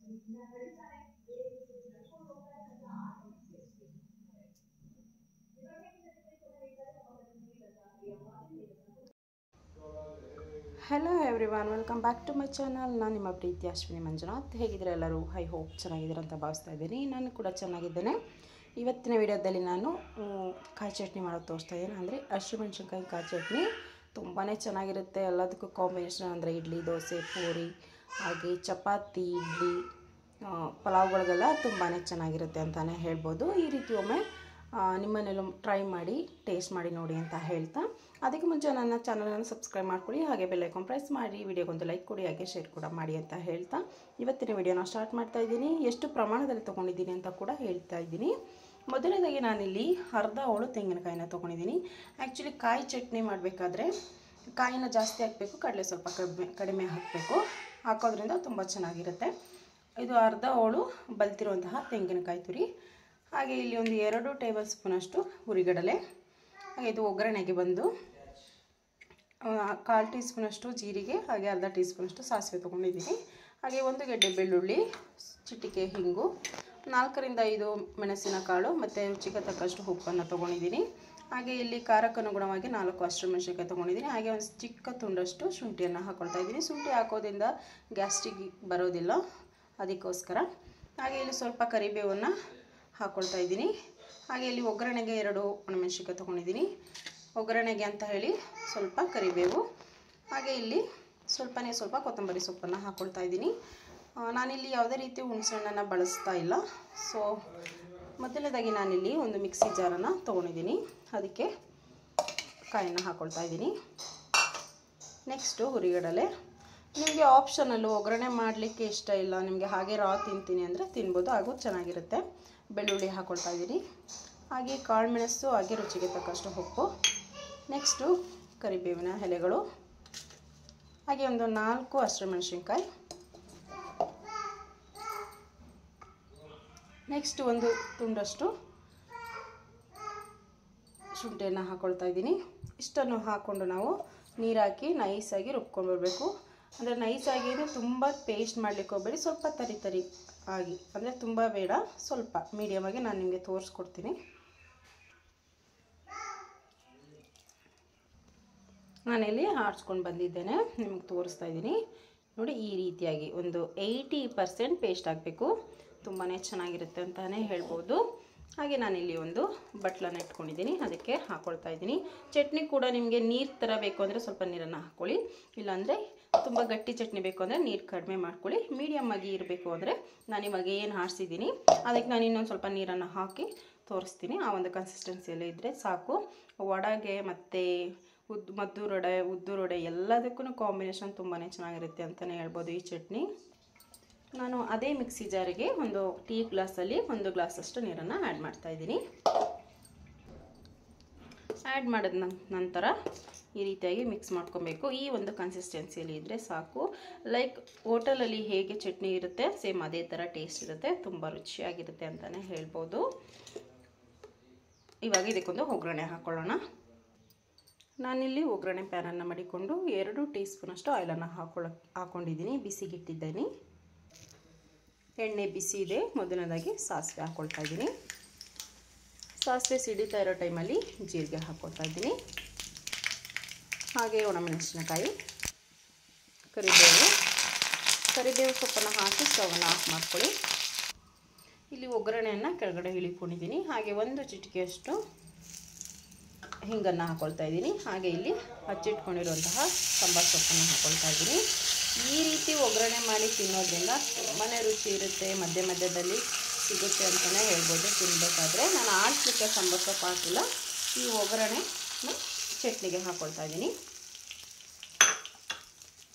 Hello everyone, welcome back to my channel. ನಾನು ನಿಮ್ಮ ಪ್ರೀತಿ ಅಶ್ವಿನಿ ಮಂಜುನಾಥ್. ಹೇಗಿದ್ದೀರಾ ಎಲ್ಲರೂ? ಐ ಹೋಪ್ ಚೆನ್ನಾಗಿದ್ದೀರಾ ಅಂತ ಭಾವಿಸ್ತಾ ಇದ್ದೀನಿ. ನಾನು ಕೂಡ ಚೆನ್ನಾಗಿದ್ದೇನೆ. ಇವತ್ತಿನ ವಿಡಿಯೋದಲ್ಲಿ ನಾನು ಕಾಯಿ ಚಟ್ನಿ ಮಾಡೋದು ತೋರಿಸ್ತಾ ಇದ್ದೀನಿ. ಅಂದರೆ ಹಸಿಮೆಣಸಿನ್ಕಾಯಿ ಕಾಯಿ ಚಟ್ನಿ ತುಂಬಾ ಚೆನ್ನಾಗಿರುತ್ತೆ. ಎಲ್ಲದಕ್ಕೂ ಕಾಂಬಿನೇಷನ್ ಅಂದರೆ ಇಡ್ಲಿ, ದೋಸೆ, ಪೂರಿ, ಹಾಗೆ ಚಪಾತಿ, ಇಡ್ಲಿ, ಪಲಾವ್ಗಳಿಗೆಲ್ಲ ತುಂಬಾ ಚೆನ್ನಾಗಿರುತ್ತೆ ಅಂತಲೇ ಹೇಳ್ಬೋದು. ಈ ರೀತಿ ಒಮ್ಮೆ ನಿಮ್ಮನೆಲ್ಲ ಟ್ರೈ ಮಾಡಿ ಟೇಸ್ಟ್ ಮಾಡಿ ನೋಡಿ ಅಂತ ಹೇಳ್ತಾ, ಅದಕ್ಕೆ ಮುಂಚೆ ನನ್ನ ಚಾನಲನ್ನು ಸಬ್ಸ್ಕ್ರೈಬ್ ಮಾಡ್ಕೊಳ್ಳಿ, ಹಾಗೆ ಬೆಲ್ ಐಕಾನ್ ಪ್ರೆಸ್ ಮಾಡಿ, ವಿಡಿಯೋಗೊಂದು ಲೈಕ್ ಕೊಡಿ, ಹಾಗೆ ಶೇರ್ ಕೂಡ ಮಾಡಿ ಅಂತ ಹೇಳ್ತಾ ಇವತ್ತಿನ ವಿಡಿಯೋನ ಸ್ಟಾರ್ಟ್ ಮಾಡ್ತಾ ಇದ್ದೀನಿ. ಎಷ್ಟು ಪ್ರಮಾಣದಲ್ಲಿ ತೊಗೊಂಡಿದ್ದೀನಿ ಅಂತ ಕೂಡ ಹೇಳ್ತಾ ಇದ್ದೀನಿ. ಮೊದಲನೇದಾಗಿ ನಾನಿಲ್ಲಿ ಅರ್ಧ ಹೋಳು ತೆಂಗಿನಕಾಯಿನ ತೊಗೊಂಡಿದ್ದೀನಿ. ಆ್ಯಕ್ಚುಲಿ ಕಾಯಿ ಚಟ್ನಿ ಮಾಡಬೇಕಾದ್ರೆ ಕಾಯಿನ ಜಾಸ್ತಿ ಹಾಕಬೇಕು, ಕಡಲೆ ಸ್ವಲ್ಪ ಕಡಿಮೆ ಹಾಕಬೇಕು. ಹಾಕೋದ್ರಿಂದ ತುಂಬ ಚೆನ್ನಾಗಿರುತ್ತೆ. ಇದು ಅರ್ಧ ಹೋಳು ಬಲ್ತಿರುವಂತಹ ತೆಂಗಿನಕಾಯಿ ತುರಿ. ಹಾಗೆ ಇಲ್ಲಿ ಒಂದು 2 ಟೇಬಲ್ ಸ್ಪೂನಷ್ಟು ಹುರಿಗಡಲೆ. ಹಾಗೆ ಇದು ಒಗ್ಗರಣೆಗೆ ಬಂದು 1/4 ಟೀ ಸ್ಪೂನಷ್ಟು ಜೀರಿಗೆ, ಹಾಗೆ ಅರ್ಧ ಟೀ ಸ್ಪೂನಷ್ಟು ಸಾಸಿವೆ ತೊಗೊಂಡಿದ್ದೀನಿ. ಹಾಗೆ 1 ಗೆಡ್ಡೆ ಬೆಳ್ಳುಳ್ಳಿ, ಚಿಟಿಕೆ ಹಿಂಗು, 4 ರಿಂದ 5 ಮೆಣಸಿನಕಾಳು ಮತ್ತು ರುಚಿಗೆ ತಕ್ಕಷ್ಟು ಉಪ್ಪನ್ನು ತೊಗೊಂಡಿದ್ದೀನಿ. ಹಾಗೆ ಇಲ್ಲಿ ಖಾರಕ್ಕೆ ಅನುಗುಣವಾಗಿ 4 ಹಸಿಮೆಣಸಿನಕಾಯಿ ತೊಗೊಂಡಿದ್ದೀನಿ. ಹಾಗೆ ಒಂದು ಚಿಕ್ಕ ತುಂಡಷ್ಟು ಶುಂಠಿಯನ್ನು ಹಾಕ್ಕೊಳ್ತಾ ಇದ್ದೀನಿ. ಶುಂಠಿ ಹಾಕೋದ್ರಿಂದ ಗ್ಯಾಸ್ಟ್ರಿಕ್ ಬರೋದಿಲ್ಲ, ಅದಕ್ಕೋಸ್ಕರ. ಹಾಗೆ ಇಲ್ಲಿ ಸ್ವಲ್ಪ ಕರಿಬೇವನ್ನು ಹಾಕ್ಕೊಳ್ತಾ ಇದ್ದೀನಿ. ಹಾಗೆ ಇಲ್ಲಿ ಒಗ್ಗರಣೆಗೆ 2 ಒಣಮೆಣಸಿನಕಾಯಿ ತೊಗೊಂಡಿದ್ದೀನಿ. ಒಗ್ಗರಣೆಗೆ ಅಂತ ಹೇಳಿ ಸ್ವಲ್ಪ ಕರಿಬೇವು, ಹಾಗೆ ಇಲ್ಲಿ ಸ್ವಲ್ಪ ಕೊತ್ತಂಬರಿ ಸೊಪ್ಪನ್ನು ಹಾಕ್ಕೊಳ್ತಾ ಇದ್ದೀನಿ. ನಾನಿಲ್ಲಿ ಯಾವುದೇ ರೀತಿ ಹುಣಸೆಹಣ್ಣನ್ನು ಬಳಸ್ತಾ ಇಲ್ಲ. ಸೊ ಮೊದಲನೇದಾಗಿ ನಾನಿಲ್ಲಿ ಒಂದು ಮಿಕ್ಸಿ ಜಾರನ್ನು ತೊಗೊಂಡಿದ್ದೀನಿ, ಅದಕ್ಕೆ ಕಾಯನ್ನು ಹಾಕ್ಕೊಳ್ತಾ ಇದ್ದೀನಿ. ನೆಕ್ಸ್ಟು ಹುರಿಗಡಲೆ. ನಿಮಗೆ ಆಪ್ಷನಲ್ಲು ಒಗ್ಗರಣೆ ಮಾಡಲಿಕ್ಕೆ ಇಷ್ಟ ಇಲ್ಲ, ನಿಮಗೆ ಹಾಗೆ ರಾ ತಿಂತೀನಿ ಅಂದರೆ ತಿನ್ಬೋದು, ಹಾಗೂ ಚೆನ್ನಾಗಿರುತ್ತೆ. ಬೆಳ್ಳುಳ್ಳಿ ಹಾಕ್ಕೊಳ್ತಾ ಇದ್ದೀನಿ. ಹಾಗೆ ಕಾಳುಮೆಣಸು, ಹಾಗೆ ರುಚಿಗೆ ತಕ್ಕಷ್ಟು ಉಪ್ಪು. ನೆಕ್ಸ್ಟು ಕರಿಬೇವಿನ ಎಲೆಗಳು, ಹಾಗೆ ಒಂದು 4 ಹಸಿಮೆಣಸಿನ್ಕಾಯಿ. ನೆಕ್ಸ್ಟ್ ಒಂದು ತುಂಡಷ್ಟು ಶುಂಠಿಯನ್ನು ಹಾಕ್ಕೊಳ್ತಾ ಇದ್ದೀನಿ. ಇಷ್ಟನ್ನು ಹಾಕ್ಕೊಂಡು ನಾವು ನೀರು ಹಾಕಿ ನೈಸಾಗಿ ರುಬ್ಕೊಂಡು ಬರಬೇಕು. ಅಂದರೆ ನೈಸಾಗಿ ಅಂದರೆ ತುಂಬ ಪೇಸ್ಟ್ ಮಾಡಲಿಕ್ಕೆ ಹೋಗಬೇಡಿ, ಸ್ವಲ್ಪ ತರಿ ಆಗಿ, ಅಂದರೆ ತುಂಬ ಬೇಡ, ಸ್ವಲ್ಪ ಮೀಡಿಯಮಾಗಿ ನಾನು ನಿಮಗೆ ತೋರಿಸ್ಕೊಡ್ತೀನಿ. ನಾನಿಲ್ಲಿ ಆಡಿಸ್ಕೊಂಡು ಬಂದಿದ್ದೇನೆ, ನಿಮಗೆ ತೋರಿಸ್ತಾ ಇದ್ದೀನಿ ನೋಡಿ. ಈ ರೀತಿಯಾಗಿ ಒಂದು 80% ಪೇಸ್ಟ್ ಆಗಬೇಕು, ತುಂಬಾ ಚೆನ್ನಾಗಿರುತ್ತೆ ಅಂತಲೇ ಹೇಳ್ಬೋದು. ಹಾಗೆ ನಾನಿಲ್ಲಿ ಒಂದು ಬಟ್ಲನ್ನು ಇಟ್ಕೊಂಡಿದ್ದೀನಿ, ಅದಕ್ಕೆ ಹಾಕ್ಕೊಳ್ತಾ ಇದ್ದೀನಿ. ಚಟ್ನಿ ಕೂಡ ನಿಮಗೆ ನೀರು ಥರ ಬೇಕು ಅಂದರೆ ಸ್ವಲ್ಪ ನೀರನ್ನು ಹಾಕ್ಕೊಳ್ಳಿ, ಇಲ್ಲಾಂದರೆ ತುಂಬ ಗಟ್ಟಿ ಚಟ್ನಿ ಬೇಕು ಅಂದರೆ ನೀರು ಕಡಿಮೆ ಮಾಡ್ಕೊಳ್ಳಿ. ಮೀಡಿಯಮ್ ಆಗಿ ಇರಬೇಕು ಅಂದರೆ ನಾನು ಇವಾಗ ಏನು ಹಾರಿಸಿದ್ದೀನಿ ಅದಕ್ಕೆ ನಾನು ಇನ್ನೊಂದು ಸ್ವಲ್ಪ ನೀರನ್ನು ಹಾಕಿ ತೋರಿಸ್ತೀನಿ. ಆ ಒಂದು ಕನ್ಸಿಸ್ಟೆನ್ಸಿಯಲ್ಲೇ ಇದ್ದರೆ ಸಾಕು. ವಡೆಗೆ ಮತ್ತು ಉದ್ದು ರೊಡೆ ಎಲ್ಲದಕ್ಕೂ ಕಾಂಬಿನೇಷನ್ ತುಂಬಾ ಚೆನ್ನಾಗಿರುತ್ತೆ ಅಂತಲೇ ಹೇಳ್ಬೋದು ಈ ಚಟ್ನಿ. ನಾನು ಅದೇ ಮಿಕ್ಸಿ ಜಾರಿಗೆ ಒಂದು ಟೀ ಗ್ಲಾಸಲ್ಲಿ 1 ಗ್ಲಾಸಷ್ಟು ನೀರನ್ನು ಆ್ಯಡ್ ಮಾಡ್ತಾ ಇದ್ದೀನಿ. ಆ್ಯಡ್ ಮಾಡಿದ ನಂತರ ಈ ರೀತಿಯಾಗಿ ಮಿಕ್ಸ್ ಮಾಡ್ಕೊಬೇಕು. ಈ ಒಂದು ಕನ್ಸಿಸ್ಟೆನ್ಸಿಯಲ್ಲಿ ಇದ್ದರೆ ಸಾಕು. ಲೈಕ್ ಹೋಟೆಲಲ್ಲಿ ಹೇಗೆ ಚಟ್ನಿ ಇರುತ್ತೆ ಸೇಮ್ ಅದೇ ಥರ ಟೇಸ್ಟ್ ಇರುತ್ತೆ, ತುಂಬ ರುಚಿಯಾಗಿರುತ್ತೆ ಅಂತಲೇ ಹೇಳ್ಬೋದು. ಇವಾಗ ಇದಕ್ಕೊಂದು ಒಗ್ಗರಣೆ ಹಾಕ್ಕೊಳ್ಳೋಣ. ನಾನಿಲ್ಲಿ ಒಗ್ಗರಣೆ ಪ್ಯಾನನ್ನು ಮಾಡಿಕೊಂಡು 2 ಟೀ ಸ್ಪೂನಷ್ಟು ಆಯಿಲನ್ನು ಹಾಕ್ಕೊಂಡಿದ್ದೀನಿ, ಬಿಸಿಗಿಟ್ಟಿದ್ದೀನಿ. ಎಣ್ಣೆ ಬಿಸಿ ಇದೆ. ಮೊದಲನೇದಾಗಿ ಸಾಸಿವೆ ಹಾಕ್ಕೊಳ್ತಾ ಇದ್ದೀನಿ. ಸಾಸಿವೆ ಸಿಡಿತಾ ಇರೋ ಟೈಮಲ್ಲಿ ಜೀರಿಗೆ ಹಾಕ್ಕೊಳ್ತಾ ಇದ್ದೀನಿ. ಹಾಗೆ ಒಣಮೆಣಸಿನಕಾಯಿ, ಕರಿಬೇವು ಸೊಪ್ಪನ್ನು ಹಾಕಿ ಸ್ಟವನ್ನು ಆಫ್ ಮಾಡ್ಕೊಳ್ಳಿ. ಇಲ್ಲಿ ಒಗ್ಗರಣೆಯನ್ನು ಕೆಳಗಡೆ ಇಳಿಕೊಂಡಿದ್ದೀನಿ. ಹಾಗೆ 1 ಚಿಟಿಕೆಯಷ್ಟು ಹಿಂಗನ್ನು ಹಾಕ್ಕೊಳ್ತಾ ಇದ್ದೀನಿ. ಹಾಗೆ ಇಲ್ಲಿ ಹಚ್ಚಿಟ್ಕೊಂಡಿರುವಂತಹ ಸಾಂಬಾರು ಸೊಪ್ಪನ್ನು ಹಾಕ್ಕೊಳ್ತಾ ಇದ್ದೀನಿ. ಈ ರೀತಿ ಒಗ್ಗರಣೆ ಮಾಡಿ ತಿನ್ನೋದ್ರಿಂದ ತುಂಬಾ ರುಚಿ ಇರುತ್ತೆ, ಮಧ್ಯದಲ್ಲಿ ಸಿಗುತ್ತೆ ಅಂತಲೇ ಹೇಳ್ಬೋದು ತಿನ್ನಬೇಕಾದ್ರೆ. ನಾನು ಆಡಿಸ್ಲಿಕ್ಕೆ ಸಾಂಬಾರು ಸೊಪ್ಪು ಹಾಕಿಲ್ಲ, ಈ ಒಗ್ಗರಣೆ ಚಟ್ನಿಗೆ ಹಾಕ್ಕೊಳ್ತಾ ಇದ್ದೀನಿ.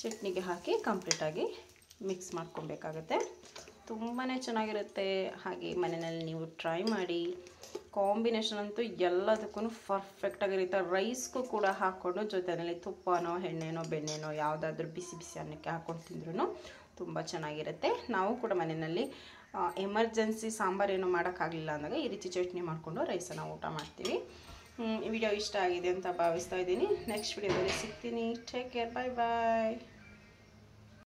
ಚಟ್ನಿಗೆ ಹಾಕಿ ಕಂಪ್ಲೀಟಾಗಿ ಮಿಕ್ಸ್ ಮಾಡ್ಕೊಬೇಕಾಗತ್ತೆ, ತುಂಬಾ ಚೆನ್ನಾಗಿರುತ್ತೆ. ಹಾಗೆ ಮನೆಯಲ್ಲಿ ನೀವು ಟ್ರೈ ಮಾಡಿ. ಕಾಂಬಿನೇಷನ್ ಅಂತೂ ಎಲ್ಲದಕ್ಕೂ ಪರ್ಫೆಕ್ಟಾಗಿರುತ್ತೆ. ರೈಸ್ಗೂ ಕೂಡ ಹಾಕ್ಕೊಂಡು ಜೊತೆಯಲ್ಲಿ ತುಪ್ಪನೋ ಎಣ್ಣೆನೋ ಬೆಣ್ಣೆನೋ ಯಾವುದಾದ್ರೂ ಬಿಸಿ ಅನ್ನಕ್ಕೆ ಹಾಕ್ಕೊಂಡು ತಿಂದ್ರೂ ತುಂಬ ಚೆನ್ನಾಗಿರುತ್ತೆ. ನಾವು ಕೂಡ ಮನೆಯಲ್ಲಿ ಎಮರ್ಜೆನ್ಸಿ ಸಾಂಬಾರೇನು ಮಾಡೋಕ್ಕಾಗಲಿಲ್ಲ ಅಂದಾಗ ಈ ರೀತಿ ಚಟ್ನಿ ಮಾಡಿಕೊಂಡು ರೈಸನ್ನು ಊಟ ಮಾಡ್ತೀವಿ. ಈ ವಿಡಿಯೋ ಇಷ್ಟ ಆಗಿದೆ ಅಂತ ಭಾವಿಸ್ತಾ ಇದ್ದೀನಿ. ನೆಕ್ಸ್ಟ್ ವಿಡಿಯೋದಲ್ಲಿ ಸಿಗ್ತೀನಿ. ಟೇಕ್ ಕೇರ್, ಬಾಯ್ ಬಾಯ್.